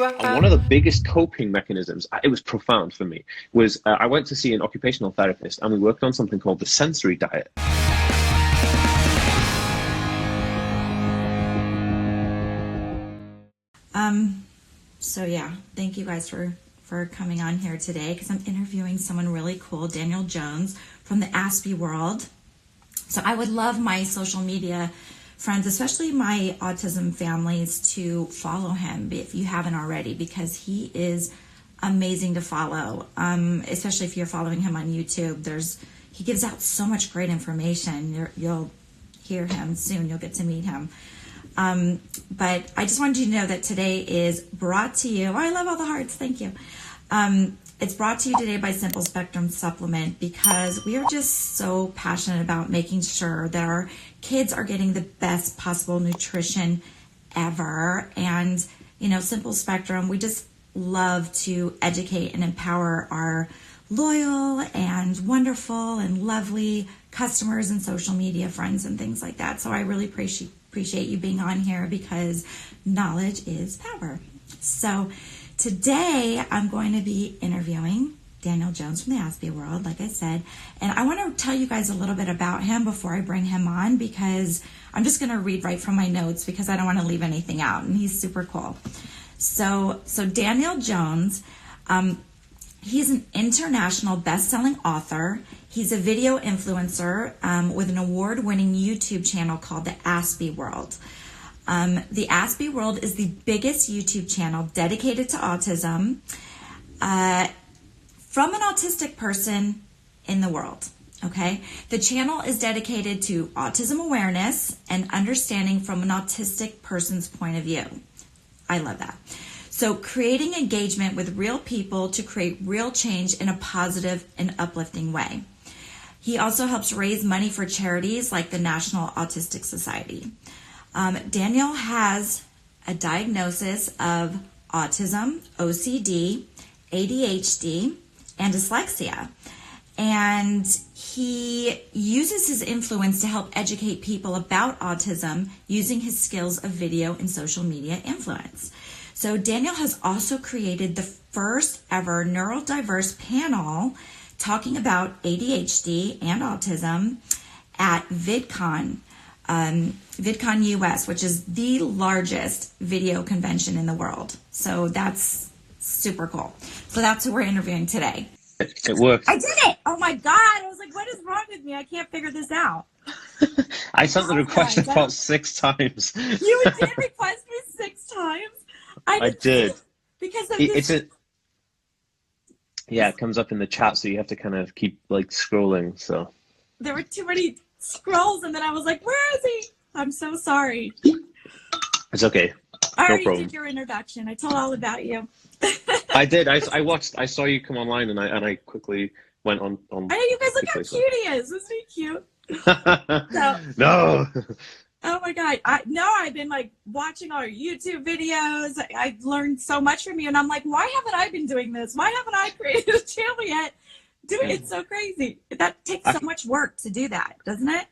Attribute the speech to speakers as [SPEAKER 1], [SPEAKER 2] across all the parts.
[SPEAKER 1] And one of the biggest coping mechanisms, it was profound for me, was I went to see an occupational therapist and we worked on something called the sensory diet.
[SPEAKER 2] So yeah, thank you guys for coming on here today, because I'm interviewing someone really cool, Daniel Jones from TheAspieWorld. So I would love my social media friends, especially my autism families, to follow him if you haven't already, because he is amazing to follow. Especially if you're following him on YouTube, he gives out so much great information. You'll hear him soon. You'll get to meet him. But I just wanted you to know that today is brought to you. Oh, I love all the hearts. Thank you. It's brought to you today by Simple Spectrum Supplement, because we are just so passionate about making sure that our kids are getting the best possible nutrition ever. And, Simple Spectrum, we just love to educate and empower our loyal and wonderful and lovely customers and social media friends and things like that. So I really appreciate you being on here, because knowledge is power. So today I'm going to be interviewing Daniel Jones from TheAspieWorld, like I said, and I want to tell you guys a little bit about him before I bring him on, because I'm just going to read right from my notes because I don't want to leave anything out, and he's super cool. So Daniel Jones, he's an international best-selling author. He's a video influencer with an award-winning YouTube channel called TheAspieWorld. TheAspieWorld is the biggest YouTube channel dedicated to autism from an autistic person in the world. Okay, the channel is dedicated to autism awareness and understanding from an autistic person's point of view. I love that. So creating engagement with real people to create real change in a positive and uplifting way. He also helps raise money for charities like the National Autistic Society. Daniel has a diagnosis of autism, OCD, ADHD, and dyslexia. And he uses his influence to help educate people about autism using his skills of video and social media influence. So Daniel has also created the first ever neurodiverse panel talking about ADHD and autism at VidCon, VidCon US, which is the largest video convention in the world. So that's super cool. So that's who we're interviewing today.
[SPEAKER 1] It worked.
[SPEAKER 2] I did it! Oh my God! I was like, what is wrong with me? I can't figure this out.
[SPEAKER 1] I sent the request about 6 times.
[SPEAKER 2] You did request me 6 times?
[SPEAKER 1] I did.
[SPEAKER 2] Because of this.
[SPEAKER 1] Yeah, it comes up in the chat, so you have to kind of keep scrolling. So
[SPEAKER 2] there were too many scrolls, and then I was like, "Where is he?" I'm so sorry.
[SPEAKER 1] It's okay.
[SPEAKER 2] I
[SPEAKER 1] No
[SPEAKER 2] already
[SPEAKER 1] problem.
[SPEAKER 2] did your introduction. I told all about you.
[SPEAKER 1] I did. I watched. I saw you come online, and I quickly went on.
[SPEAKER 2] I know, you guys, look how cute he is. Isn't he cute?
[SPEAKER 1] No.
[SPEAKER 2] Oh my God. I've been watching all your YouTube videos. I've learned so much from you, and I'm like, why haven't I been doing this? Why haven't I created a channel yet? It's so crazy. That takes so much work to do that, doesn't it?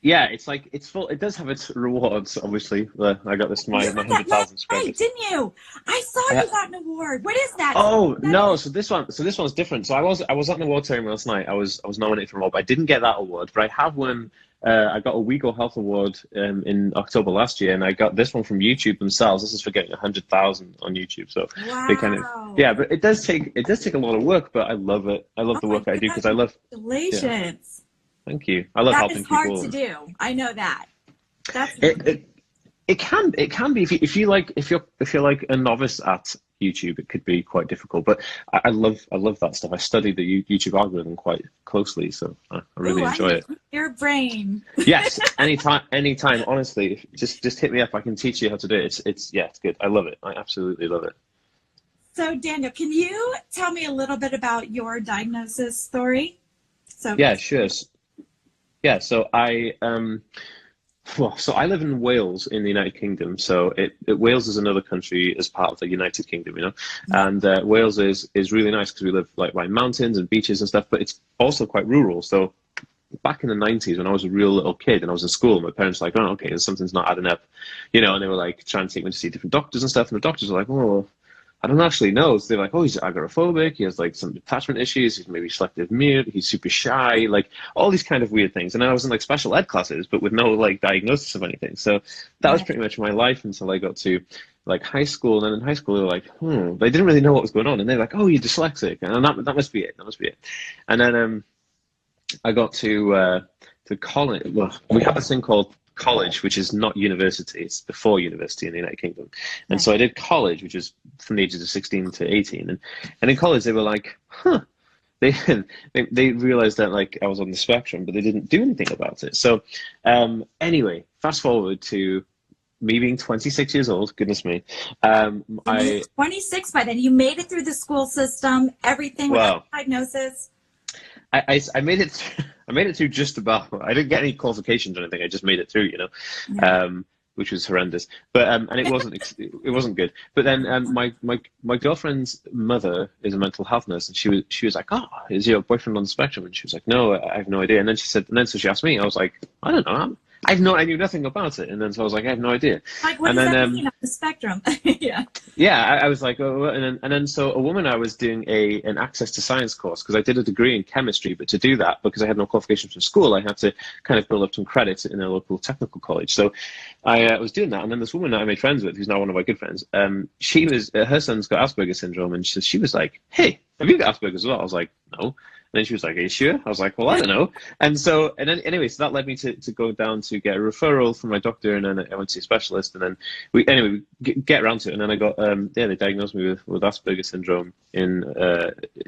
[SPEAKER 1] Yeah, it's full. It does have its rewards, obviously. I got my 100,000 subscribers.
[SPEAKER 2] Didn't you? I saw you got an award. What is that?
[SPEAKER 1] Oh no! So this one's different. So I was at an award ceremony last night. I was nominated for an award, but I didn't get that award. But I have won. I got a WeGo Health Award in October last year, and I got this one from YouTube themselves. This is for getting 100,000 on YouTube. So
[SPEAKER 2] wow.
[SPEAKER 1] They kind of but it does take a lot of work, but I love it. I love the work I do because I love.
[SPEAKER 2] Congratulations. Yeah.
[SPEAKER 1] Thank you. I love helping people.
[SPEAKER 2] That is hard to do. I know that. That's
[SPEAKER 1] it can be if you're like a novice at YouTube, it could be quite difficult. But I love that stuff. I study the YouTube algorithm quite closely, so I really enjoy it.
[SPEAKER 2] Your brain.
[SPEAKER 1] Yes, anytime. Honestly, just hit me up. I can teach you how to do it. It's good. I love it. I absolutely love it.
[SPEAKER 2] So Daniel, can you tell me a little bit about your diagnosis story?
[SPEAKER 1] Yeah, sure. Yeah, so I live in Wales in the United Kingdom. So Wales is another country as part of the United Kingdom, and Wales is really nice because we live by mountains and beaches and stuff, but it's also quite rural. So back in the 90s, when I was a real little kid and I was in school, my parents were like, oh, okay, something's not adding up, and they were trying to take me to see different doctors and stuff, and the doctors were like, oh, I don't actually know. So they're like, oh, he's agoraphobic. He has like some attachment issues. He's maybe selective mute. He's super shy, like all these kind of weird things. And I was in like special ed classes, but with no like diagnosis of anything. So that was
[SPEAKER 2] Right.
[SPEAKER 1] pretty much my life until I got to like high school. And then in high school, they were like, they didn't really know what was going on. And they're like, oh, you're dyslexic. And that must be it. That must be it. And then I got to college. Well, we have this thing called college, which is not university. It's before university in the United Kingdom. And
[SPEAKER 2] Right.
[SPEAKER 1] so I did college, which is from the ages of 16 to 18. And in college, they were like, they they realized that like I was on the spectrum, but they didn't do anything about it. So anyway, fast forward to me being 26 years old. Goodness me.
[SPEAKER 2] You were 26 by then. You made it through the school system, everything without diagnosis.
[SPEAKER 1] I made it. I made it through just about. I didn't get any qualifications or anything. I just made it through,
[SPEAKER 2] Yeah.
[SPEAKER 1] which was horrendous. But and it wasn't good. But then my girlfriend's mother is a mental health nurse, and she was like, "Oh, is your boyfriend on the spectrum?" And she was like, "No, I have no idea." And then she said, so she asked me. I was like, "I don't know. I knew nothing about it." And then so I was like, "I have no idea."
[SPEAKER 2] Like, what
[SPEAKER 1] And
[SPEAKER 2] does
[SPEAKER 1] then
[SPEAKER 2] that mean on the spectrum? Yeah.
[SPEAKER 1] yeah, I was like, oh, and then so a woman, I was doing an access to science course because I did a degree in chemistry, but to do that, because I had no qualifications from school, I had to kind of build up some credits in a local technical college. So I was doing that, and then this woman that I made friends with, who's now one of my good friends, she was her son's got Asperger's syndrome, and she was like, "Hey, have you got Asperger's as well?" I was like, "No." And then she was like, "Are you sure?" I was like, "Well, I don't know." And then anyway, so that led me to go down to get a referral from my doctor, and then I went to a specialist, and then we get around to it, and then I got they diagnosed me with Asperger's syndrome in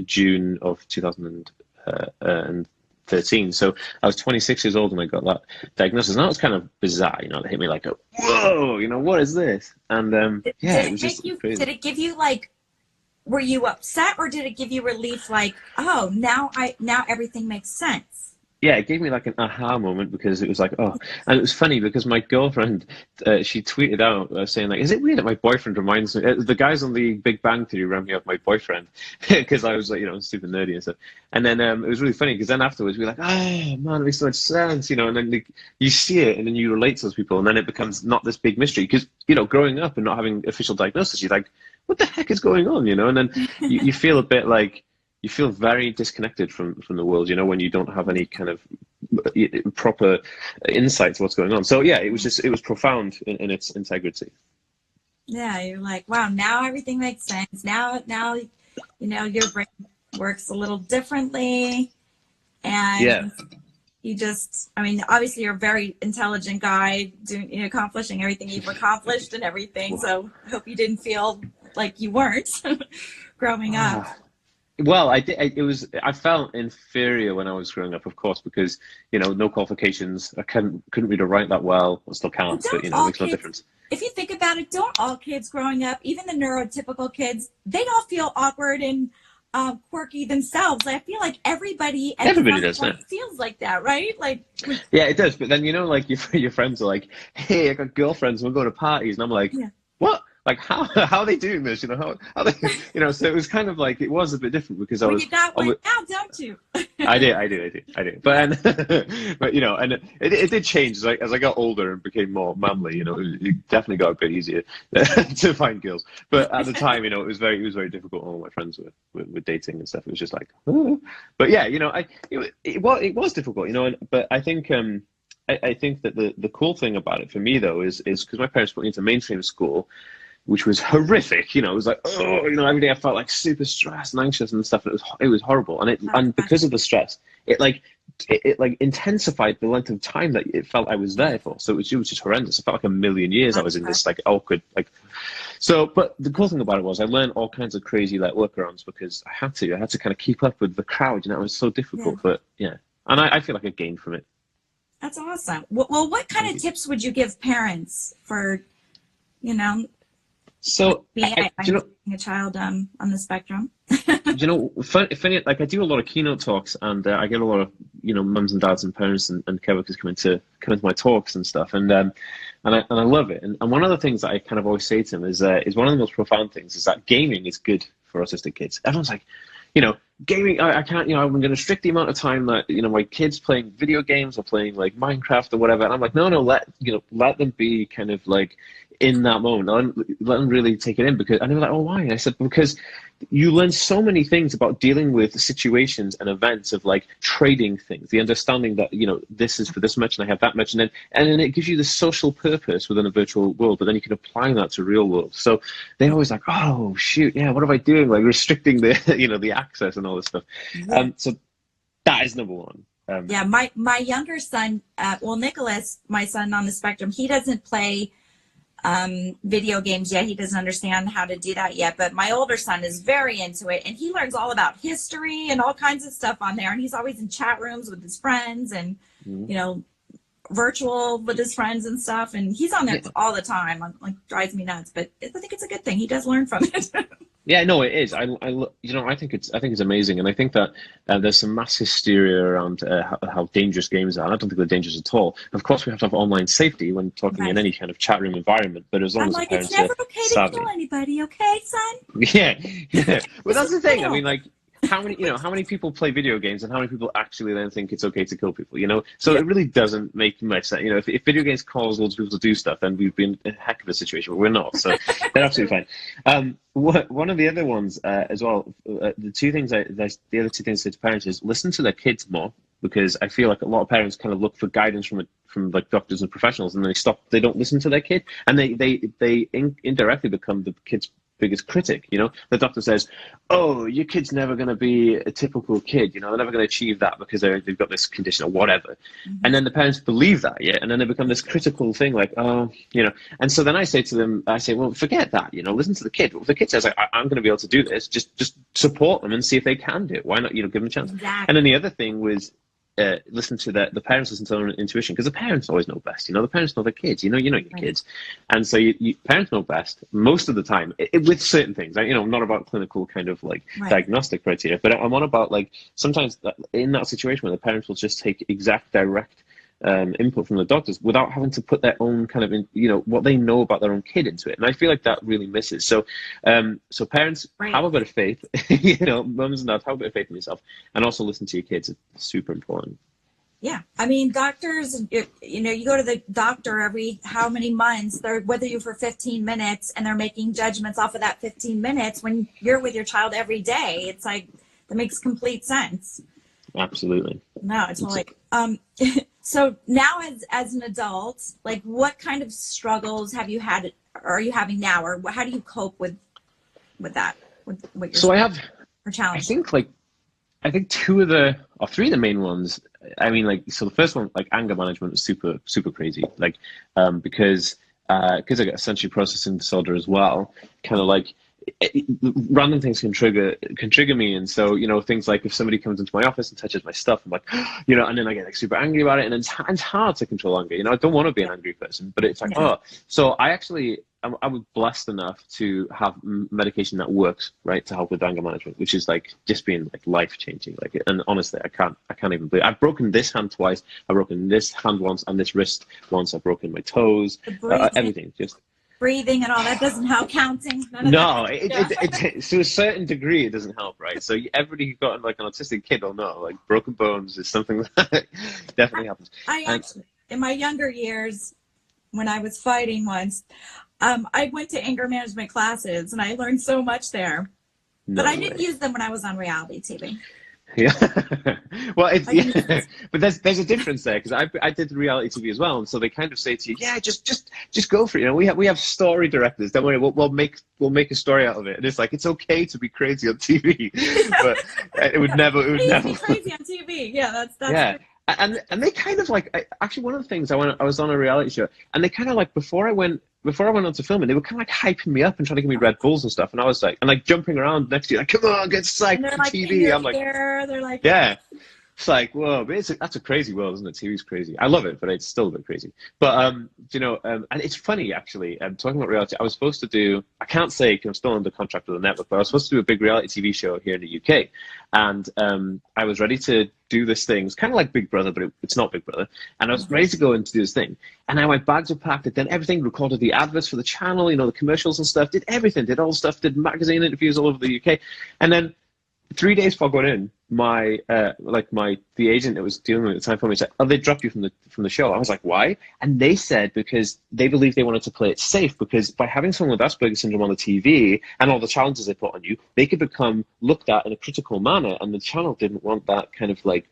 [SPEAKER 1] June of 2013. So I was 26 years old when I got that diagnosis, and that was kind of bizarre, that hit me like a whoa, what is this? And it was just crazy.
[SPEAKER 2] Did it give you like, were you upset, or did it give you relief? Like, oh, now everything makes sense.
[SPEAKER 1] Yeah, it gave me like an aha moment, because it was like, oh, and it was funny because my girlfriend, she tweeted out saying like, is it weird that my boyfriend reminds me, the guys on the Big Bang Theory remind me of my boyfriend, because I was like, super nerdy and stuff. And then it was really funny because then afterwards we were like, oh man, it makes so much sense, and then like, you see it and then you relate to those people, and then it becomes not this big mystery, because, growing up and not having official diagnosis, you're like, what the heck is going on, and then you feel a bit like, you feel very disconnected from the world, when you don't have any kind of proper insight to what's going on. So yeah, it was profound in its integrity.
[SPEAKER 2] Yeah, you're like, wow, now everything makes sense. Now, your brain works a little differently, and you just, obviously you're a very intelligent guy, doing, accomplishing everything you've accomplished and everything. So I hope you didn't feel like you weren't growing up.
[SPEAKER 1] Well, I felt inferior when I was growing up, of course, because, no qualifications. I couldn't read or write that well. I still can't, but, it makes no difference.
[SPEAKER 2] If you think about it, don't all kids growing up, even the neurotypical kids, they all feel awkward and quirky themselves. I feel like everybody
[SPEAKER 1] does that.
[SPEAKER 2] Feels like that, right? Like,
[SPEAKER 1] yeah, it does. But then, like your friends are like, hey, I got girlfriends, we're going to parties. And I'm like, what? Like, how are they doing this? How they, so it was kind of like, it was a bit different because I was.
[SPEAKER 2] You got one now, don't you?
[SPEAKER 1] I did. But, but and it did change as I got older and became more manly, it definitely got a bit easier to find girls. But at the time, it was very difficult. All my friends were dating and stuff. It was just like, oh. But yeah, it was difficult, but I think, I think that the cool thing about it for me though is because my parents put me into mainstream school, which was horrific. It was like, oh, every day I felt like super stressed and anxious and stuff. It was horrible, and because of the stress, it intensified the length of time that it felt I was there for. So it was just horrendous. I felt like a million years I was in this like awkward like. So, but the cool thing about it was I learned all kinds of crazy like workarounds because I had to kind of keep up with the crowd. It was so difficult, but yeah, and I feel like I gained from it.
[SPEAKER 2] That's awesome. Well, what kind of tips would you give parents for,
[SPEAKER 1] So,
[SPEAKER 2] being a child on the spectrum?
[SPEAKER 1] Funny, like I do a lot of keynote talks, and I get a lot of mums and dads and parents and caregivers come into my talks and stuff, and I love it. And one of the things that I kind of always say to them is one of the most profound things is that gaming is good for autistic kids. Everyone's like, gaming, I can't, I'm going to restrict the amount of time that, my kids playing video games or playing like Minecraft or whatever. And I'm like, no, let them be kind of like in that moment. Let them really take it in, because, and they were like, oh, why? And I said, because you learn so many things about dealing with situations and events of like trading things, the understanding that, you know, this is for this much and I have that much. And then it gives you the social purpose within a virtual world, but then you can apply that to real world. So they're always like, oh, shoot, yeah, what am I doing? Like restricting the, you know, the access and all this stuff.
[SPEAKER 2] Yeah.
[SPEAKER 1] So that is number one.
[SPEAKER 2] Yeah, my younger son, well, Nicholas, my son on the spectrum, he doesn't play video games yet. He doesn't understand how to do that yet. But my older son is very into it, and he learns all about history and all kinds of stuff on there. And he's always in chat rooms with his friends, and you know, virtual with his friends and stuff. And he's on there all the time. Like, drives me nuts. But I think it's a good thing. He does learn from it.
[SPEAKER 1] Yeah, no, it is. You know, I think it's amazing, and I think that there's some mass hysteria around how dangerous games are. I don't think they're dangerous at all. Of course, we have to have online safety when talking in any kind of chat room environment. But as long as the parents
[SPEAKER 2] it's never okay
[SPEAKER 1] savvy.
[SPEAKER 2] to kill anybody, okay, son?
[SPEAKER 1] Yeah. Well, that's the thing. I mean, like, how many people play video games, and how many people actually then think it's okay to kill people, you know? So it really doesn't make much sense. You know, if video games cause loads of people to do stuff, then we've been in a heck of a situation, but we're not. So they're absolutely fine. One of the other ones as well, the other two things I say to parents is listen to their kids more, because I feel like a lot of parents kind of look for guidance from like doctors and professionals, and they don't listen to their kid, and they indirectly become the kid's biggest critic. You know, the doctor says, oh, your kid's never going to be a typical kid, you know, they're never going to achieve that because they've got this condition or whatever. And then the parents believe that, and then they become this critical thing, like, oh, you know. And so then I say to them, well, forget that, you know, listen to the kid. If the kid says, I'm going to be able to do this, just support them and see if they can do it. Why not, you know, give them a chance.
[SPEAKER 2] Exactly.
[SPEAKER 1] And then the other thing was, listen to the parents, listen to their own intuition, because the parents always know best. You know, the parents know their kids. You know your kids, and so you parents know best most of the time with certain things. You know, I'm not about clinical kind of like diagnostic criteria, but I'm on about like sometimes in that situation where the parents will just take exact direct input from the doctors without having to put their own kind of, you know, what they know about their own kid into it. And I feel like that really misses. So, so parents, have a bit of faith, you know, mums and dads, have a bit of faith in yourself, and also listen to your kids. It's super important.
[SPEAKER 2] Yeah. I mean, doctors, you know, you go to the doctor every how many months, they're with you for 15 minutes, and they're making judgments off of that 15 minutes when you're with your child every day. It's like, that makes complete sense.
[SPEAKER 1] Absolutely.
[SPEAKER 2] No, it's like, so now as an adult, like what kind of struggles have you had, or are you having now, or how do you cope with that? With what
[SPEAKER 1] so I have,
[SPEAKER 2] or challenge?
[SPEAKER 1] I think three of the main ones. I mean, like, so the first one, like anger management, was super, super crazy. Like, because I got sensory processing disorder as well, kind of like, random things can trigger me. And so, you know, things like if somebody comes into my office and touches my stuff, I'm like, you know, and then I get like super angry about it, and it's hard to control anger. You know, I don't want to be an angry person, but it's like, so I was blessed enough to have medication that works, right, to help with anger management, which is like just being like life changing. Like, and honestly, I can't even believe it. I've broken this hand twice, I've broken this hand once, and this wrist once. I've broken my toes, everything. Just
[SPEAKER 2] breathing and all that doesn't help. Counting.
[SPEAKER 1] No, to a certain degree, it doesn't help, right? So everybody who got like an autistic kid will know, like broken bones is something that definitely happens.
[SPEAKER 2] I actually, in my younger years, when I was fighting once, I went to anger management classes, and I learned so much there. But I didn't use them when I was on reality TV.
[SPEAKER 1] Yeah, well, but there's a difference there, because I did reality TV as well, and so they kind of say to you, yeah, just go for it. You know, we have story directors. Don't worry, we'll make a story out of it. And it's like, it's okay to be crazy on TV, but it would never
[SPEAKER 2] be crazy on TV. Yeah, that's
[SPEAKER 1] yeah. And they kind of like, actually, one of the things I was on a reality show, and they kind of like, before I went on to filming, they were kind of like hyping me up and trying to give me Red Bulls and stuff, and I was like, and like jumping around next to you, like, come on, get psyched for
[SPEAKER 2] like,
[SPEAKER 1] TV. I'm like,
[SPEAKER 2] they're like,
[SPEAKER 1] yeah. It's like, whoa, but that's a crazy world, isn't it? TV's crazy. I love it, but it's still a bit crazy. But, you know, and it's funny, actually, talking about reality, I was supposed to do, I can't say because I'm still under contract with the network, but I was supposed to do a big reality TV show here in the UK. And I was ready to do this thing. It's kind of like Big Brother, but it's not Big Brother. And I was ready to go in to do this thing. And now my bags were packed. I'd done everything, recorded the adverts for the channel, you know, the commercials and stuff, did everything, did all the stuff, did magazine interviews all over the UK. And then 3 days before going in, my the agent that was dealing with it at the time for me said, "Oh, they dropped you from the show." I was like, "Why?" And they said because they believed they wanted to play it safe, because by having someone with Asperger's syndrome on the TV and all the challenges they put on you, they could become looked at in a critical manner, and the channel didn't want that kind of like,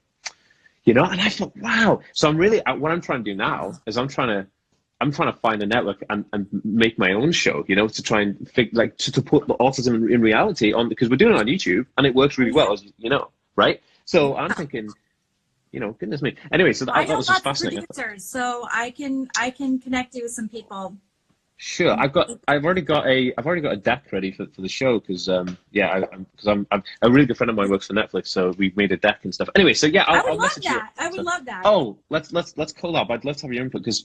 [SPEAKER 1] And I thought, wow. So what I'm trying to do now is I'm trying to find a network and make my own show, to try and to put the autism in reality on, because we're doing it on YouTube and it works really well, as you know, right? So I'm thinking, goodness me. Anyway, so that was just fascinating.
[SPEAKER 2] Producers, so I can connect you with some people.
[SPEAKER 1] Sure, I've already got a deck ready for the show, because I'm a really good friend of mine works for Netflix, so we've made a deck and stuff. Anyway, so yeah,
[SPEAKER 2] I would love that. I would love that.
[SPEAKER 1] Oh, let's collab. I'd love to have your input, because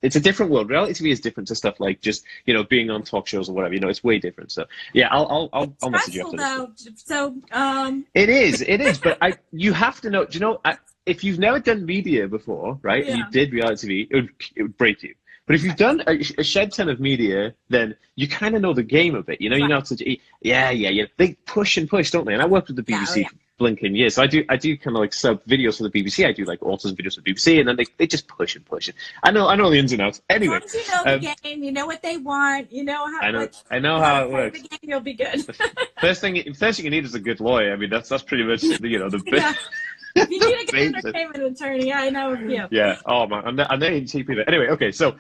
[SPEAKER 1] it's a different world. Reality TV is different to stuff like just being on talk shows or whatever. It's way different. So yeah, I'll message you after this.
[SPEAKER 2] So
[SPEAKER 1] it is, but you have to know. If you've never done media before, right? Yeah. And you did reality TV, it would break you. But if you've done a shed ton of media, then you kind of know the game a bit. You know how to, they push and push, don't they? And I worked with the BBC for blinking years. So I do kind of like sub videos for the BBC. I do like autism videos for the BBC, and then they just push and push. I know the ins and outs. Anyway,
[SPEAKER 2] as long as you know the game, you know what they want, you know how.
[SPEAKER 1] I know how it works.
[SPEAKER 2] The game, you'll be good.
[SPEAKER 1] First thing you need is a good lawyer. I mean, that's pretty much the bit.
[SPEAKER 2] If you need a good entertainment attorney, I know you.
[SPEAKER 1] Yeah. Oh man, and they ain't cheap either. Anyway, okay. So,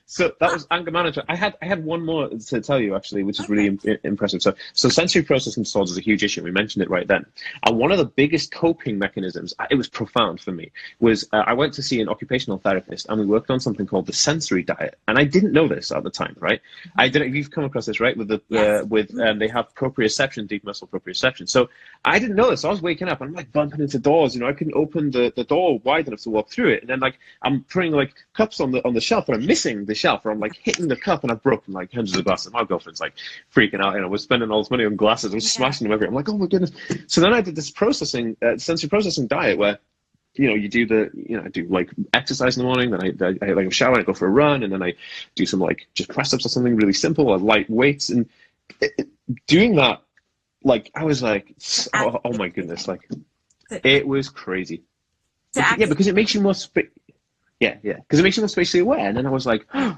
[SPEAKER 1] so that was anger management. I had one more to tell you actually, which is really impressive. So sensory processing disorders is a huge issue. We mentioned it right then. And one of the biggest coping mechanisms, it was profound for me, was I went to see an occupational therapist, and we worked on something called the sensory diet. And I didn't know this at the time, right? I didn't. You've come across this, right? With they have proprioception, deep muscle proprioception. So I didn't know this. So I was waking up and I'm like bumping into doors, I couldn't open the door wide enough to walk through it, and then like I'm putting like cups on the shelf, and I'm missing the shelf, or I'm like hitting the cup and I've broken like hundreds of glasses. My girlfriend's like freaking out, we're spending all this money on glasses, I'm smashing them everywhere. I'm like, oh my goodness. So then I did this sensory processing diet where you do I do like exercise in the morning, then I like a shower, and I go for a run, and then I do some like just press ups or something really simple, or light weights, and doing that, like I was like, oh my goodness, like it was crazy. Because it makes you more because it makes you more spatially aware. And then I was like, I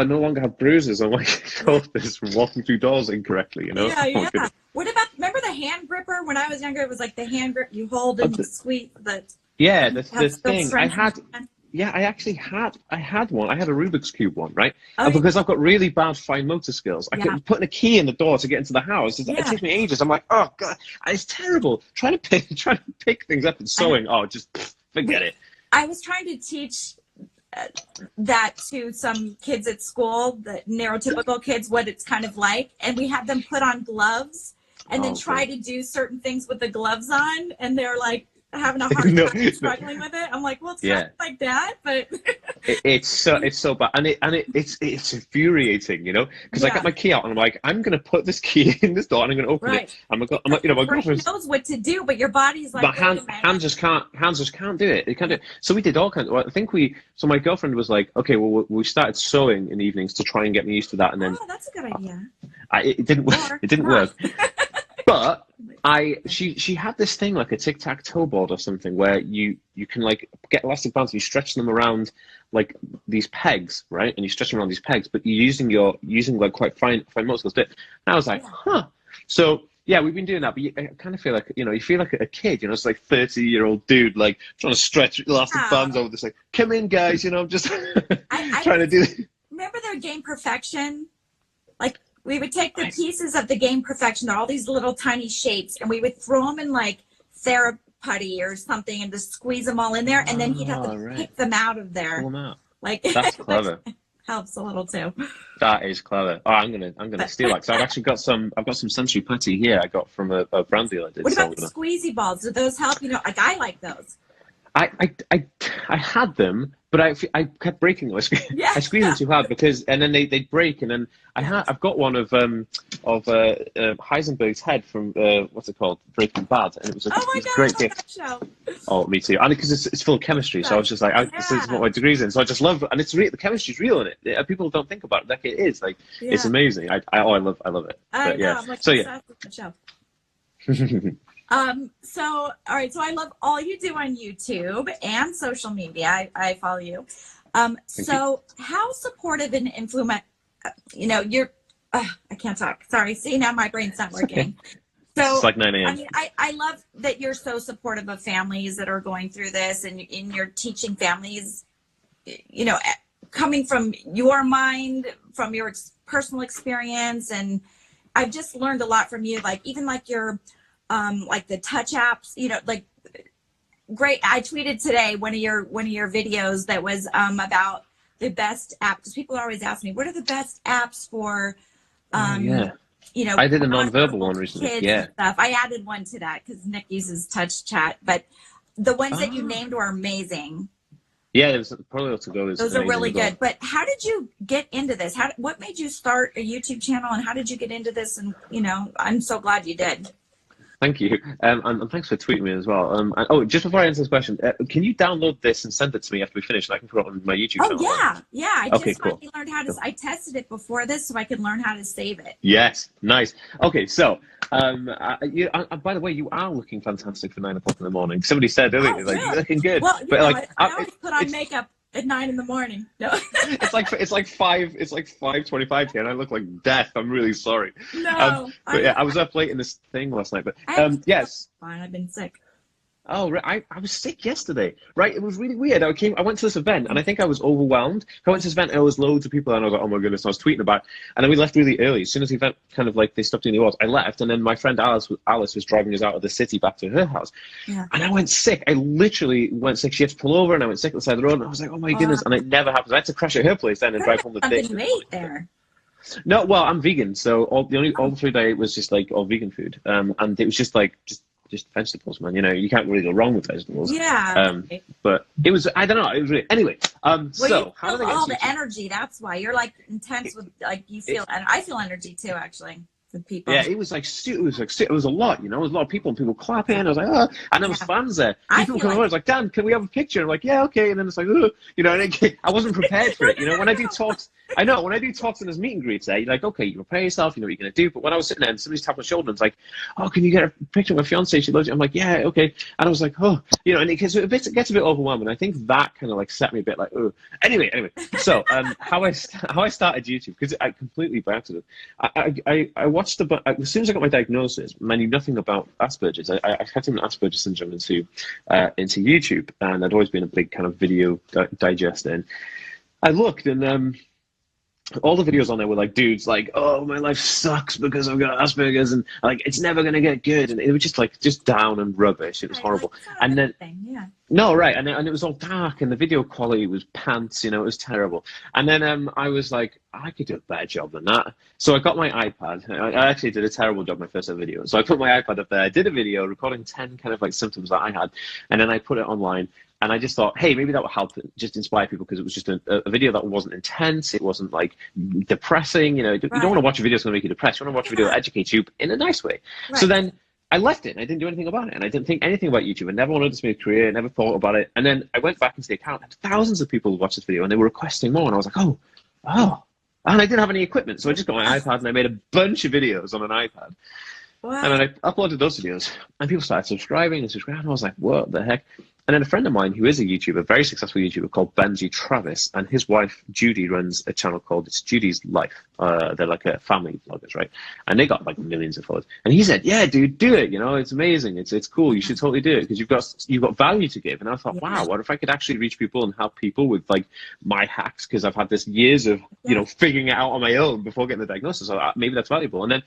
[SPEAKER 1] no longer have bruises on my shoulders from walking through doors incorrectly.
[SPEAKER 2] Yeah. What about, remember the hand gripper? When I was younger, it was like the hand grip you hold and you squeeze.
[SPEAKER 1] The thing I had. Yeah, I actually had one. I had a Rubik's Cube one, right? And because I've got really bad fine motor skills, I kept putting a key in the door to get into the house. It takes me ages. I'm like, oh god, it's terrible. Trying to pick things up and sewing. Just forget it.
[SPEAKER 2] I was trying to teach that to some kids at school, the neurotypical kids, what it's kind of like, and we had them put on gloves and then try to do certain things with the gloves on, and they're like having a hard time struggling with it. I'm like, well, it's not like that, but
[SPEAKER 1] it's so bad, and it's infuriating, because I got my key out and I'm like, I'm gonna put this key in this door and I'm gonna open it. My girlfriend
[SPEAKER 2] knows what to do, but your body's like,
[SPEAKER 1] but hands just can't do it. It can't do it. So we did all kinds. I think so my girlfriend was like, okay, well, we started sewing in the evenings to try and get me used to that, and then
[SPEAKER 2] that's a good idea.
[SPEAKER 1] It didn't work. It didn't work. But she had this thing like a tic-tac-toe board or something where you can like get elastic bands and you stretch them around like these pegs, right? And you stretch them around these pegs, but you're using like quite fine motor skills. And I was like, huh. So yeah, we've been doing that, but I kind of feel like, you feel like a kid, it's like 30-year-old dude, like trying to stretch elastic bands over this, like, come in guys, I'm just trying to do it.
[SPEAKER 2] Remember the game Perfection? Like, we would take the pieces of the game Perfection, all these little tiny shapes, and we would throw them in like Theraputty or something and just squeeze them all in there, and then he'd have to pick them out of there.
[SPEAKER 1] Pull them out.
[SPEAKER 2] Like,
[SPEAKER 1] that's clever.
[SPEAKER 2] Helps a little too.
[SPEAKER 1] That is clever. Oh, I'm gonna steal that. So I've actually got some sensory putty here. I got from a brand deal I did.
[SPEAKER 2] What about the squeezy balls? Do those help? Like I like those.
[SPEAKER 1] I had them, but I kept breaking them.
[SPEAKER 2] Yeah.
[SPEAKER 1] I squeezed them too hard and then they'd break, and then I've got one of Heisenberg's head from what's it called, Breaking Bad, and it was
[SPEAKER 2] Oh my
[SPEAKER 1] a
[SPEAKER 2] God, I
[SPEAKER 1] great
[SPEAKER 2] love
[SPEAKER 1] gift.
[SPEAKER 2] that show.
[SPEAKER 1] Oh, me too. And because it's full of chemistry, so I was just like, this is what my degree's in. So I just love, and it's real. The chemistry's real in it. People don't think about it like it is. Like it's amazing. I love it.
[SPEAKER 2] I
[SPEAKER 1] But
[SPEAKER 2] know.
[SPEAKER 1] yeah.
[SPEAKER 2] I'm like
[SPEAKER 1] So
[SPEAKER 2] obsessed with the show. So, all right. So I love all you do on YouTube and social media. I follow you. So how supportive and influential, you're, I can't talk. Sorry. See, now my brain's not working. So
[SPEAKER 1] it's like 9 a.m.
[SPEAKER 2] I mean, I love that you're so supportive of families that are going through this, and you're teaching families, coming from your mind, from your personal experience. And I've just learned a lot from you, like even like your, like the touch apps, like great. I tweeted today one of your videos that was about the best app, because people always ask me, what are the best apps for,
[SPEAKER 1] I did a non-verbal one recently.
[SPEAKER 2] Kids and stuff. I added one to that because Nick uses touch chat, but the ones that you named were amazing.
[SPEAKER 1] Yeah, there's probably to go.
[SPEAKER 2] Those are really good. But how did you get into this? What made you start a YouTube channel, and how did you get into this? And I'm so glad you did.
[SPEAKER 1] Thank you, and thanks for tweeting me as well. Just before I answer this question, can you download this and send it to me after we finish, and I can put it on my YouTube channel?
[SPEAKER 2] Oh yeah. I just
[SPEAKER 1] cool.
[SPEAKER 2] finally learned how to. I tested it before this, so I could learn how to save it.
[SPEAKER 1] Yes, nice. Okay, so by the way, you are looking fantastic for 9 o'clock in the morning. Somebody said earlier,
[SPEAKER 2] really?
[SPEAKER 1] you're looking good.
[SPEAKER 2] Well,
[SPEAKER 1] but
[SPEAKER 2] I always put on makeup at 9 in the morning. No.
[SPEAKER 1] it's like 5:25 here, and I look like death. I'm really sorry.
[SPEAKER 2] No.
[SPEAKER 1] I was up late in this thing last night. But yes.
[SPEAKER 2] Fine, I've been sick.
[SPEAKER 1] Oh, right. I was sick yesterday. Right, it was really weird. I went to this event, and I think I was overwhelmed. I went to this event, and there was loads of people, and I was like, oh my goodness. And I was tweeting about it. And then we left really early. As soon as the event kind of like they stopped doing the awards, I left, and then my friend Alice was driving us out of the city back to her house. Yeah. And I went sick. I literally went sick. She had to pull over, and I went sick on the side of the road, and I was like, oh my goodness. And it never happens. I had to crash at her place then and drive home the day.
[SPEAKER 2] Something you ate there.
[SPEAKER 1] No, well, I'm vegan, so all the food I ate was just like all vegan food, and it was just vegetables, man. You can't really go wrong with vegetables.
[SPEAKER 2] Yeah.
[SPEAKER 1] But it was, I don't know. It was really, anyway. So
[SPEAKER 2] how did I get all the energy? That's why you're like intense with like you feel, and I feel energy too, actually. With people.
[SPEAKER 1] Yeah, it was a lot. It was a lot of people and people clapping. I was like, oh, and there was fans there. People come over. I was like, Dan, can we have a picture? I'm like, yeah, okay. And then it's like, oh, and I wasn't prepared for it. When I do talks. I know, when I do talks in this meet and greets there, you're like, okay, you prepare yourself, you know what you're going to do. But when I was sitting there and somebody's tapping my shoulder and it's like, oh, can you get a picture of my fiance? She loves you. I'm like, yeah, okay. And I was like, oh, and it gets a bit overwhelming. I think that kind of like set me a bit like, oh. Anyway. So how I started YouTube, because I completely by accident. I watched as soon as I got my diagnosis, I knew nothing about Asperger's. I had an Asperger's syndrome into YouTube, and I'd always been a big kind of video digester. And I looked, and all the videos on there were like dudes like, oh, my life sucks because I've got Asperger's, and like it's never gonna get good, and it was just down and rubbish. It was horrible. And then no, right, and it was all dark, and the video quality was pants. It was terrible. And then I was like, I could do a better job than that. So I got my iPad. I actually did a terrible job my first ever video. So I put my iPad up there. I did a video recording 10 kind of like symptoms that I had, and then I put it online. And I just thought, hey, maybe that would help just inspire people, because it was just a video that wasn't intense. It wasn't like depressing. You don't want to watch a video that's going to make you depressed. You want to watch a video that educates you in a nice way. Right. So then I left it, and I didn't do anything about it. And I didn't think anything about YouTube. I never wanted this to be a career. I never thought about it. And then I went back into the account, and thousands of people watched this video, and they were requesting more. And I was like, oh. And I didn't have any equipment. So I just got my iPad, and I made a bunch of videos on an iPad. Wow. And then I uploaded those videos, and people started subscribing. And I was like, what the heck? And then a friend of mine who is a YouTuber, a very successful YouTuber called Benji Travis, and his wife Judy runs a channel called It's Judy's Life. They're like a family vloggers, right? And they got like millions of followers. And he said, yeah, dude, do it. It's amazing. It's cool. You should totally do it, because you've got value to give. And I thought, wow, what if I could actually reach people and help people with like my hacks? Because I've had this years of figuring it out on my own before getting the diagnosis. So maybe that's valuable. And then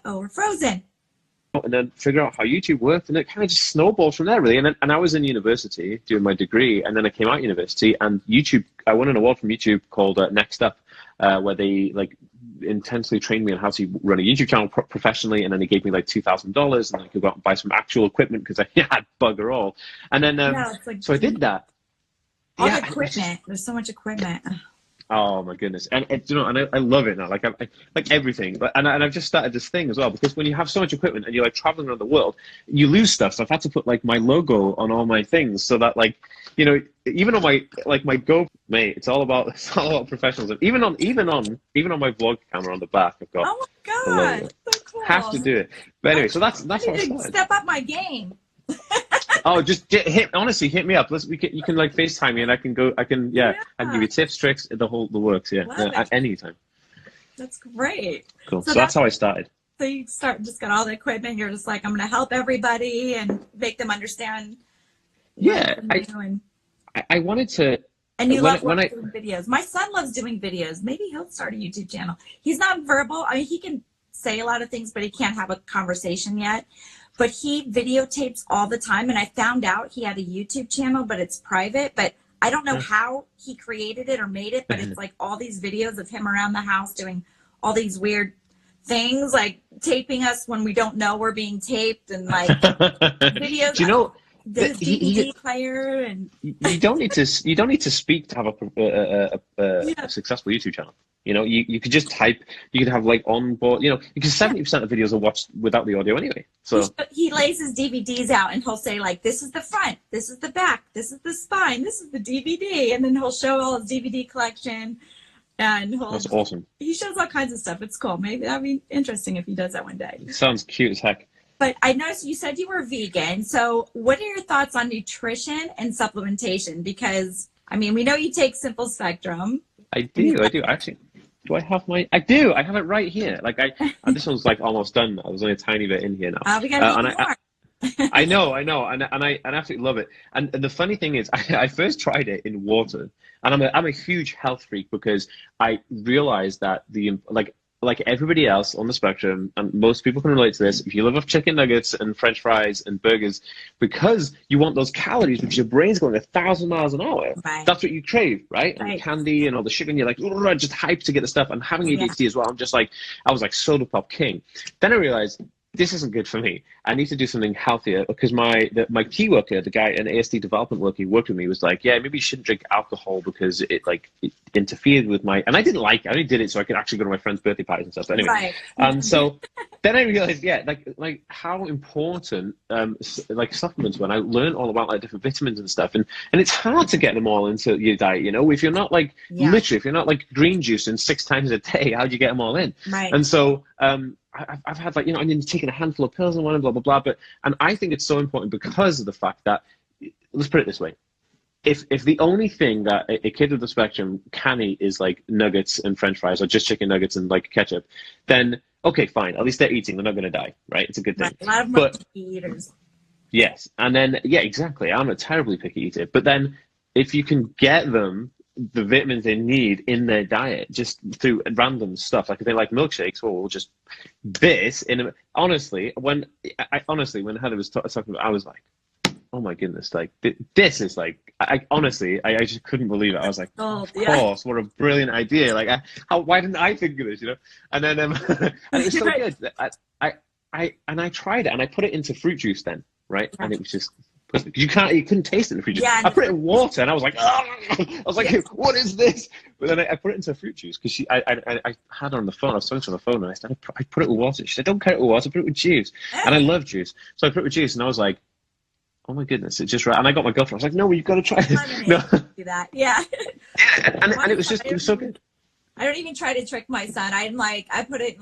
[SPEAKER 2] we're frozen.
[SPEAKER 1] and then figure out how YouTube worked, and it kind of just snowballed from there, really. And I was in university doing my degree, and then I came out of university, and I won an award from YouTube called Next Up, where they like intensely trained me on how to run a YouTube channel professionally, and then they gave me like $2,000, and I could go out and buy some actual equipment because I had bugger all. And then so I did that.
[SPEAKER 2] All the equipment. There's so much equipment.
[SPEAKER 1] Oh my goodness, and you know, and I love it now. Like I like everything, and I've just started this thing as well, because when you have so much equipment and you're like traveling around the world, you lose stuff. So I've had to put like my logo on all my things, so that like, you know, even on my GoPro, mate, it's all about professionalism. Even on my vlog camera on the back, I've got.
[SPEAKER 2] Oh my god, so cool.
[SPEAKER 1] Have to do it. But anyway, so that's how I started.
[SPEAKER 2] Step up my game.
[SPEAKER 1] Oh, just honestly, hit me up. You can like FaceTime me, and I can give you tips, tricks, the works. At any time.
[SPEAKER 2] That's great.
[SPEAKER 1] Cool. So that's how I started.
[SPEAKER 2] So you just got all the equipment. You're just like, I'm going to help everybody and make them understand.
[SPEAKER 1] Yeah, I wanted to.
[SPEAKER 2] And you love doing videos. My son loves doing videos. Maybe he'll start a YouTube channel. He's not verbal. I mean, he can say a lot of things, but he can't have a conversation yet. But he videotapes all the time, and I found out he had a YouTube channel, but it's private. But I don't know how he created it or made it, but it's like all these videos of him around the house doing all these weird things, like taping us when we don't know we're being taped, and like videos.
[SPEAKER 1] Do you know
[SPEAKER 2] the DVD player? And
[SPEAKER 1] you don't need to speak to have a successful YouTube channel. You know, you could just type. You could have like onboard. You know, because 70% of videos are watched without the audio anyway. So
[SPEAKER 2] he lays his DVDs out, and he'll say like, "This is the front, this is the back, this is the spine, this is the DVD," and then he'll show all his DVD collection. And
[SPEAKER 1] that's awesome.
[SPEAKER 2] He shows all kinds of stuff. It's cool. Maybe that'd be interesting if he does that one day.
[SPEAKER 1] It sounds cute as heck.
[SPEAKER 2] But I noticed you said you were vegan. So what are your thoughts on nutrition and supplementation? Because I mean, we know you take Simple Spectrum. I do
[SPEAKER 1] actually. Do I have I do. I have it right here. Like this one's like almost done. I was only a tiny bit in here now.
[SPEAKER 2] We gotta make more.
[SPEAKER 1] I know, and I absolutely love it. And the funny thing is, I first tried it in water, and I'm a huge health freak, because I realized that like everybody else on the spectrum, and most people can relate to this, if you live off chicken nuggets and French fries and burgers, because you want those calories, because your brain's going 1,000 miles an hour.
[SPEAKER 2] Right.
[SPEAKER 1] That's what you crave, right? And candy and all the sugar, and you're like, just hyped to get the stuff. And having ADHD as well, I was like soda pop king. Then I realized, this isn't good for me. I need to do something healthier, because my key worker, the guy, an ASD development worker who worked with me, was like, yeah, maybe you shouldn't drink alcohol because it interfered with my, and I didn't like it. I only did it so I could actually go to my friends' birthday parties and stuff. But anyway, so then I realized, like how important like supplements were. And I learned all about like different vitamins and stuff, and it's hard to get them all into your diet. You know, if you're not like literally, if you're not like green juicing 6 times a day, how do you get them all in?
[SPEAKER 2] Right.
[SPEAKER 1] And so I've had like, you know, I mean, taking a handful of pills and one and blah, blah, blah. And I think it's so important because of the fact that, let's put it this way. If the only thing that a kid with the spectrum can eat is like nuggets and French fries, or just chicken nuggets and like ketchup, then okay, fine. At least they're eating. They're not going to die, right? It's a good thing.
[SPEAKER 2] Right. A lot of them are picky eaters.
[SPEAKER 1] Yes. And then, exactly. I'm a terribly picky eater. But then if you can get them the vitamins they need in their diet just through random stuff, like if they like milkshakes, we'll just this honestly when Heather was talking about, I was like, oh my goodness, like this is like, I honestly just couldn't believe it. I was like, of course, what a brilliant idea. Like why didn't I think of this, you know? And then and it was so good. I tried it, and I put it into fruit juice then, right? And it was just, you couldn't taste it in the fruit juice. I put it in water, and I was like, what is this? But then I put it into fruit juice, because I had her on the phone. I was talking to her on the phone, and I said, I put it with water. She said, don't cut it with water, put it with juice. And I love juice, so I put it with juice, and I was like, oh my goodness, it's just right. And I got my girlfriend. I was like, no, you've got to try this. No.
[SPEAKER 2] Do that, yeah.
[SPEAKER 1] And it was so good.
[SPEAKER 2] I don't even try to trick my son. I put it in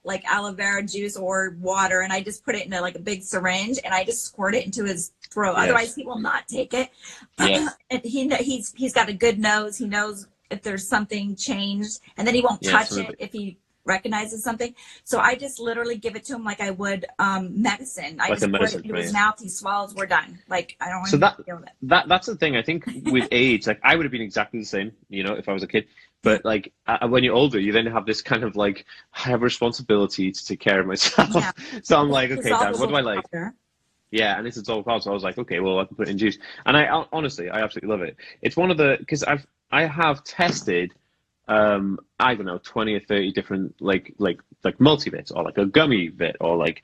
[SPEAKER 2] like aloe vera juice or water, and I just put it in like a big syringe, and I just squirt it into his throat. Yes. Otherwise, he will not take it. Yes. And he's got a good nose. He knows if there's something changed, and then he won't touch it if he recognizes something. So I just literally give it to him like I would medicine. I just put it into his mouth. He swallows. We're done. Like I don't want to deal with it.
[SPEAKER 1] That's the thing. I think with age, like I would have been exactly the same, you know, if I was a kid. But like when you're older, you then have this kind of like, I have a responsibility to take care of myself.
[SPEAKER 2] Yeah.
[SPEAKER 1] So I'm like, okay, Dad, what do I like?
[SPEAKER 2] Powder.
[SPEAKER 1] Yeah, and it's a dissolved powder. So I was like, okay, well, I can put it in juice. And honestly, I absolutely love it. It's one of the, because I have tested, I don't know, 20 or 30 different like multivits, or like a gummy vit, or like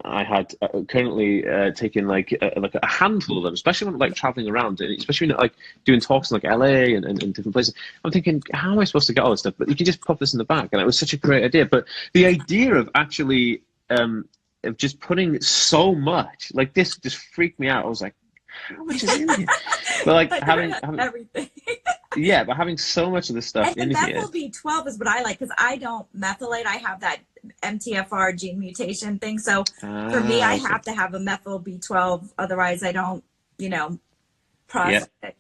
[SPEAKER 1] I had currently taken like a handful of them, especially when like traveling around, and especially when like doing talks in like LA and different places. I'm thinking, how am I supposed to get all this stuff? But you can just pop this in the bag, and it was such a great idea. But the idea of actually of just putting so much like this just freaked me out. I was like, how much is in here? But like having
[SPEAKER 2] everything.
[SPEAKER 1] Yeah, but having so much of this stuff
[SPEAKER 2] And
[SPEAKER 1] in
[SPEAKER 2] the
[SPEAKER 1] here.
[SPEAKER 2] methyl B12 is what I like, because I don't methylate. I have that MTFR gene mutation thing. So for me, I have to have a methyl B12. Otherwise, I don't, process it.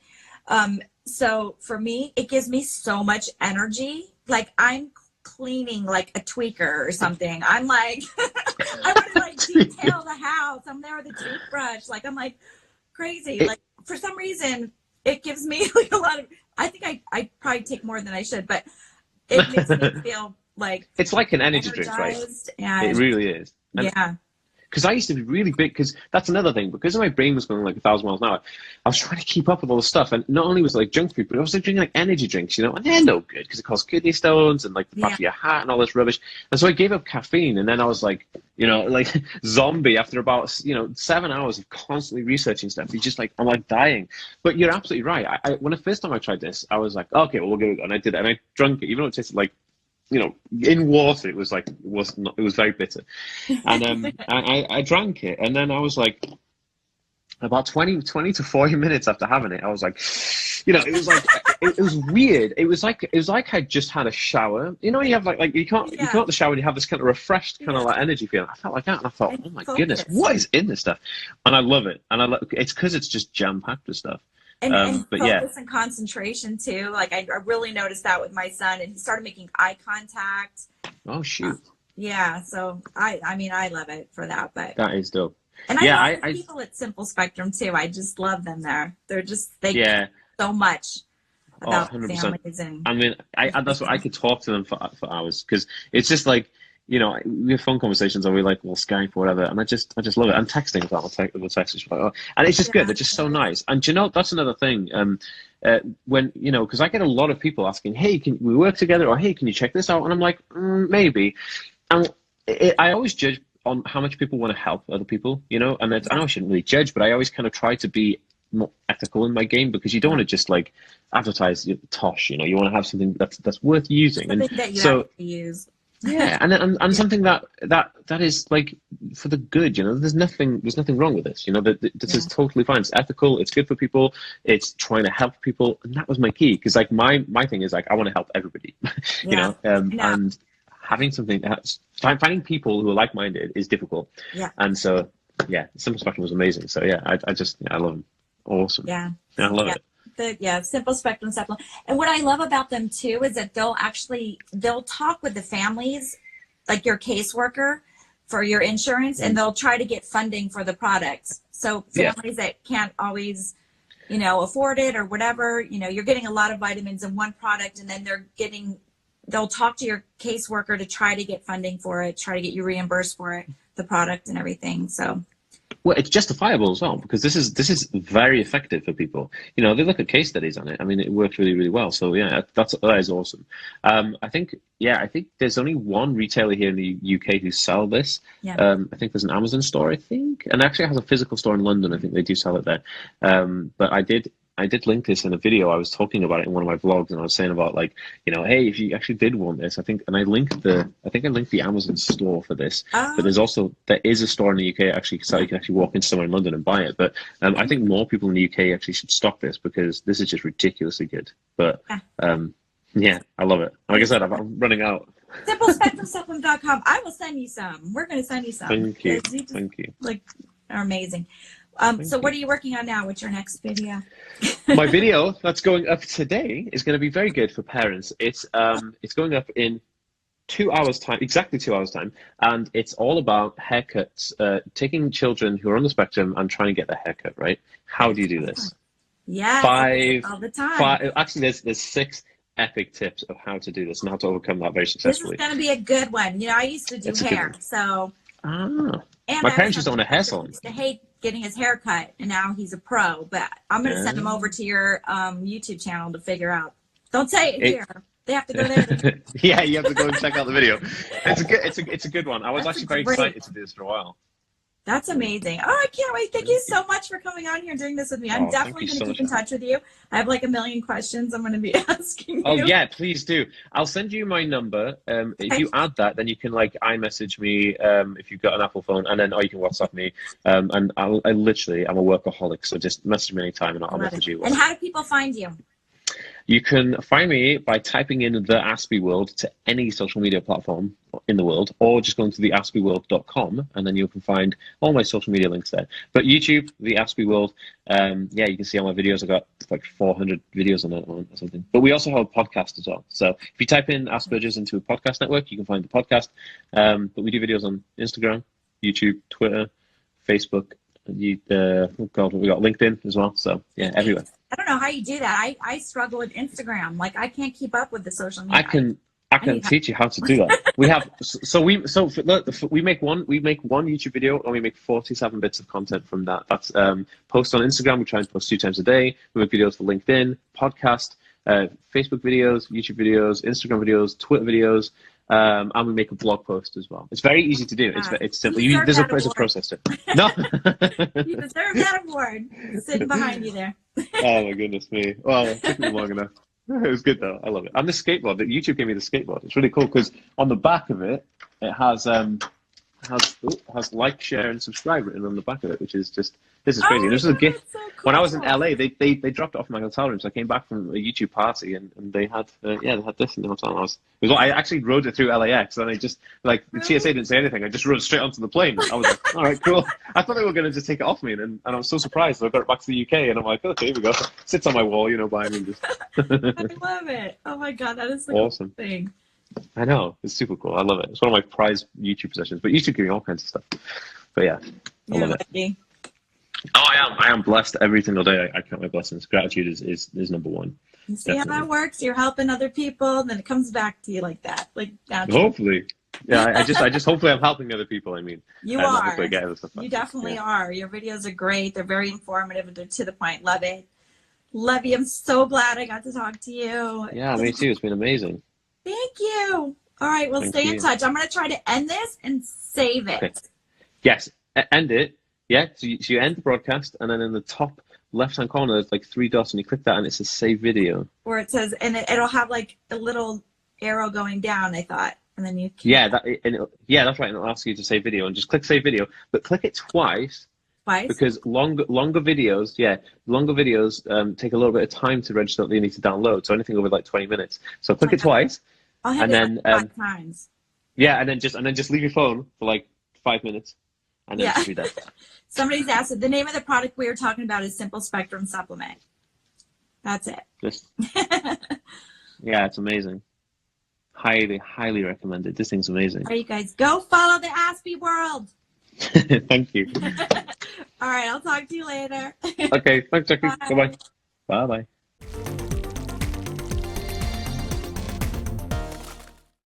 [SPEAKER 2] So for me, it gives me so much energy. Like I'm cleaning like a tweaker or something. I'm like, I want to like detail the house. I'm there with a toothbrush. Like I'm like crazy. Like for some reason, it gives me like a lot of, I think I probably take more than I should, but it makes me feel like
[SPEAKER 1] it's like an energy drink, right?
[SPEAKER 2] And
[SPEAKER 1] it really is. And
[SPEAKER 2] yeah.
[SPEAKER 1] Because I used to be really big, because that's another thing, because my brain was going like 1,000 miles an hour, I was trying to keep up with all the stuff. And not only was it like junk food, but I was like drinking like energy drinks, and they're no good because it causes kidney stones and like the back of your hat and all this rubbish. And so I gave up caffeine, and then I was like, like zombie after about, 7 hours of constantly researching stuff. You're just like, I'm like dying. But you're absolutely right. When the first time I tried this, I was like, okay, well, we'll give it a go. And I did it, and I drank it, even though it tasted like, in water. It was like, it was very bitter. And I drank it, and then I was like, about 20 to 40 minutes after having it, I was like, it was like, it was weird. It was like I just had a shower. You have like you can't the shower and you have this kind of refreshed kind of like energy feeling. I felt like that, and I thought, oh my goodness, what is in this stuff? And I love it. And it's because it's just jam packed with stuff.
[SPEAKER 2] And focus and concentration too. Like I really noticed that with my son, and he started making eye contact.
[SPEAKER 1] Oh shoot!
[SPEAKER 2] Yeah, so I love it for that. But
[SPEAKER 1] that is dope.
[SPEAKER 2] And I love people at Simple Spectrum too. I just love them there. They're just care so much about families. And
[SPEAKER 1] I mean, that's what I could talk to them for hours, because it's just like, we have phone conversations, and we're like, well, Skype or whatever, and I just love it. And texting as well. We'll text like, and it's just good. They're just so nice. And that's another thing. When because I get a lot of people asking, hey, can we work together, or hey, can you check this out? And I'm like, maybe. And I always judge on how much people want to help other people, and I know I shouldn't really judge, but I always kind of try to be more ethical in my game, because you don't want to just like advertise tosh, you want to have something that's worth using,
[SPEAKER 2] something
[SPEAKER 1] and
[SPEAKER 2] that you
[SPEAKER 1] so
[SPEAKER 2] actually use.
[SPEAKER 1] Yeah, and something that is like for the good, there's nothing wrong with this, this is totally fine. It's ethical, it's good for people, it's trying to help people, and that was my key, because like my thing is like, I want to help everybody, and having something that's finding people who are like-minded is difficult.
[SPEAKER 2] Yeah.
[SPEAKER 1] And so Simple Spectrum was amazing. So I love them. Awesome.
[SPEAKER 2] Yeah.
[SPEAKER 1] I love it.
[SPEAKER 2] Simple Spectrum supplement. And what I love about them too is that they'll talk with the families, like your caseworker for your insurance, and they'll try to get funding for the products. So families that can't always, afford it or whatever, you're getting a lot of vitamins in one product, and then they'll talk to your caseworker to try to get funding for it, try to get you reimbursed for it, the product and everything. So.
[SPEAKER 1] Well, it's justifiable as well, because this is very effective for people. They look at case studies on it. I mean, it works really, really well. So that is awesome. I think there's only one retailer here in the UK who sell this. Yeah. I think there's an Amazon store, and actually it has a physical store in London. I think they do sell it there. But I did link this in a video. I was talking about it in one of my vlogs, and I was saying about like, hey, if you actually did want this, I think I linked the Amazon store for this. But there is a store in the UK actually, so you can actually walk in somewhere in London and buy it. But I think more people in the UK actually should stock this, because this is just ridiculously good. But I love it. Like I said, I'm running out.
[SPEAKER 2] SimpleSpectrumSupplement.com. I will send you some. We're going to send you some.
[SPEAKER 1] Thank you. Thank you.
[SPEAKER 2] Like, are amazing. So what are you working on now? What's your next video?
[SPEAKER 1] My video that's going up today is going to be very good for parents. It's going up in 2 hours time, exactly 2 hours time, and it's all about haircuts, taking children who are on the spectrum and trying to get their haircut right. How do you do this?
[SPEAKER 2] Yeah, all the time.
[SPEAKER 1] Actually, there's 6 epic tips of how to do this and how to overcome that very
[SPEAKER 2] This is
[SPEAKER 1] successfully.
[SPEAKER 2] going to be a good one. You know, I used to do
[SPEAKER 1] It's a good
[SPEAKER 2] hair,
[SPEAKER 1] one.
[SPEAKER 2] so.
[SPEAKER 1] Ah,
[SPEAKER 2] And
[SPEAKER 1] my
[SPEAKER 2] I
[SPEAKER 1] parents
[SPEAKER 2] also
[SPEAKER 1] used to own a hair salon.
[SPEAKER 2] used to hate getting his hair cut, and now he's a pro. But I'm going to send him over to your YouTube channel to figure out. Don't say it here. They have to go there.
[SPEAKER 1] Yeah, you have to go and check out the video. It's a good one. I was
[SPEAKER 2] That's
[SPEAKER 1] actually very
[SPEAKER 2] great.
[SPEAKER 1] excited to do this for a while.
[SPEAKER 2] That's amazing. Oh, I can't wait. Thank you so much for coming on here and doing this with me. I'm definitely going to keep in touch with you. I have like a million questions I'm going to be asking you.
[SPEAKER 1] Oh, yeah, please do. I'll send you my number. If you add that, then you can like iMessage me if you've got an Apple phone, and then or you can WhatsApp me. And I'm a workaholic, so just message me anytime and I'll message you.
[SPEAKER 2] And how do people find you?
[SPEAKER 1] You can find me by typing in TheAspieWorld to any social media platform in the world, or just going to TheAspieWorld.com, and then you can find all my social media links there. But YouTube, TheAspieWorld, yeah, you can see all my videos. I've got like 400 videos on it or something. But we also have a podcast as well. So if you type in Asperger's into a podcast network, you can find the podcast. But we do videos on Instagram, YouTube, Twitter, Facebook, and we got LinkedIn as well. So yeah, everywhere.
[SPEAKER 2] I don't know how you do that. I struggle with Instagram. Like I can't keep up with the social media.
[SPEAKER 1] I can teach you how to do that. We have we make one YouTube video and we make 47 bits of content from that. That's post on Instagram. We try and post 2 times a day. We make videos for LinkedIn, podcast, Facebook videos, YouTube videos, Instagram videos, Twitter videos. And we make a blog post as well. It's very easy to do. It's simple. There's a process to it. No.
[SPEAKER 2] You deserve that award. Sitting behind you there.
[SPEAKER 1] Oh my goodness me. Well, it took me long enough. It was good though. I love it. And the skateboard. YouTube gave me the skateboard. It's really cool because on the back of it, it has like, share, and subscribe written on the back of it, which is just, this is crazy. This is a gift. So cool. When I was in LA, they dropped it off in my hotel room. So I came back from a YouTube party and they had they had this in the hotel. I actually rode it through LAX, and I just like the TSA didn't say anything. I just rode straight onto the plane. I was like, all right, cool. I thought they were going to just take it off me, and I was so surprised. So I got it back to the UK, and I'm like, okay, here we go. Sits on my wall, behind me. Just.
[SPEAKER 2] I love it. Oh my god, that is the awesome thing.
[SPEAKER 1] I know, it's super cool. I love it. It's one of my prized YouTube possessions. But YouTube give me all kinds of stuff. But yeah, I love it. Oh, I am blessed every single day. I count my blessings. Gratitude is number one.
[SPEAKER 2] You see how that works? You're helping other people, and then it comes back to you like that, like naturally.
[SPEAKER 1] Hopefully, yeah. I just hopefully I'm helping other people. I mean,
[SPEAKER 2] you are.
[SPEAKER 1] You
[SPEAKER 2] definitely are. Your videos are great. They're very informative and they're to the point. Love it. Love you. I'm so glad I got to talk to you.
[SPEAKER 1] Yeah, me too. It's been amazing.
[SPEAKER 2] Thank you. All right, well, stay in touch. I'm going to try to end this and save it.
[SPEAKER 1] Okay. Yes, end it. Yeah, so you end the broadcast, and then in the top left-hand corner, there's like 3 dots, and you click that, and it says Save Video.
[SPEAKER 2] Or it says, and it'll have like a little arrow going down, I thought, and then you can...
[SPEAKER 1] Yeah, that's right, and it'll ask you to save video, and just click Save Video, but click it twice.
[SPEAKER 2] Twice?
[SPEAKER 1] Because longer videos take a little bit of time to register that you need to download, so anything over like 20 minutes. So click it twice.
[SPEAKER 2] I'll have it 5 times.
[SPEAKER 1] Yeah, and then just leave your phone for like 5 minutes, and then just do that.
[SPEAKER 2] Somebody's asked, the name of the product we were talking about is Simple Spectrum Supplement. That's it.
[SPEAKER 1] Yeah, it's amazing. Highly, highly recommended. This thing's amazing.
[SPEAKER 2] All right, you guys, go follow the AspieWorld.
[SPEAKER 1] Thank you.
[SPEAKER 2] All right, I'll talk to you later.
[SPEAKER 1] Okay, thanks, Jackie. Bye-bye. Bye-bye.